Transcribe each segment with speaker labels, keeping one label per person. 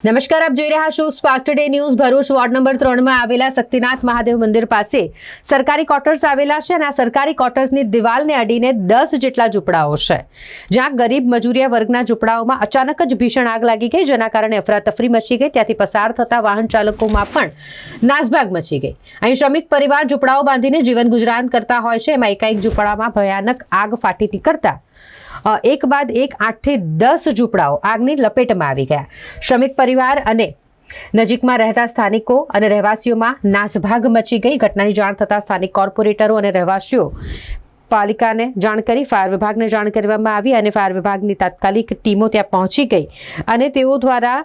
Speaker 1: નમસ્કાર, આપ જોઈ રહ્યા છો spark today news. Bharuch ward number 3 માં આવેલા શક્તિનાથ મહાદેવ મંદિર પાસે સરકારી ક્વાર્ટર્સ આવેલા છે અને આ સરકારી ક્વાર્ટર્સની દિવાલને અડીને 10 જેટલા ઝૂંપડાઓ છે, જ્યાં ગરીબ મજૂરિયા વર્ગના ઝૂંપડાઓમાં અચાનક જ ભીષણ આગ લાગી ગઈ, જેના કારણે અફરાતફરી મચી ગઈ. ત્યાંથી પસાર થતા વાહન ચાલકોમાં પણ નાસભાગ મચી ગઈ. અહીં શ્રમિક પરિવાર ઝૂંપડાઓ બાંધીને જીવન ગુજરાન કરતા હોય છે. એમાં એકાએક ઝૂંપડામાં ભયાનક આગ ફાટી નીકળતા એક બાદ એક 8 થી 10 ઝૂંપડાઓ આગની લપેટમાં આવી ગયા. શ્રમિક પરિવાર અને નજીકમાં રહેતા સ્થાનિકો અને રહેવાસીઓમાં નાસભાગ મચી ગઈ. ઘટનાની જાણ થતાં સ્થાનિક કોર્પોરેટરો અને રહેવાસીઓ પાલિકાને જાણ કરી ફાયર વિભાગને જાણ કરવામાં આવી અને ફાયર વિભાગની તાત્કાલિક ટીમો ત્યાં પહોંચી ગઈ અને તેઓ દ્વારા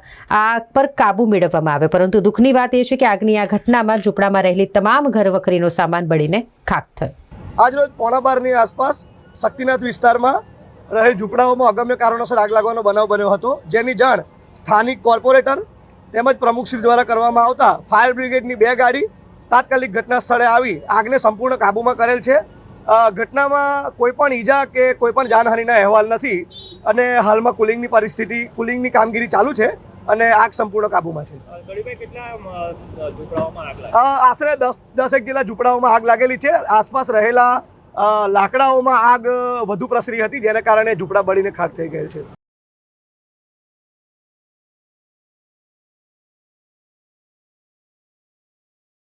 Speaker 1: આગ પર કાબુ મેળવવામાં આવ્યો. પરંતુ દુઃખની વાત એ છે કે આગની આ ઘટનામાં ઝૂંપડામાં રહેલી તમામ ઘરવખરીનો સામાન બળીને ખાખ થયો.
Speaker 2: આજરોજ 11:30ની આસપાસ શક્તિનાથ વિસ્તારમાં રહેલ ઝૂંપડાઓમાં અગમ્ય કારણોસર આગ લાગવાનો બનાવ બન્યો હતો, જેની જાણ સ્થાનિક કોર્પોરેટર તેમજ પ્રમુખશ્રી દ્વારા કરવામાં આવતા ફાયર બ્રિગેડની 2 ગાડી તાત્કાલિક ઘટના સ્થળે આવી આગને સંપૂર્ણ કાબૂમાં કરેલ છે. ઘટનામાં કોઈપણ ઈજા કે કોઈપણ જાનહાનિના અહેવાલ નથી અને હાલમાં કુલિંગની કામગીરી ચાલુ છે અને આગ સંપૂર્ણ કાબૂમાં છે. આશરે 10 જેટલા ઝૂંપડાઓમાં આગ લાગેલી છે. આસપાસ રહેલા લાકડાઓમાં આગ વધુ પ્રસરી હતી, જેને કારણે ઝૂંપડા બળીને ખાખ થઈ ગયેલ છે.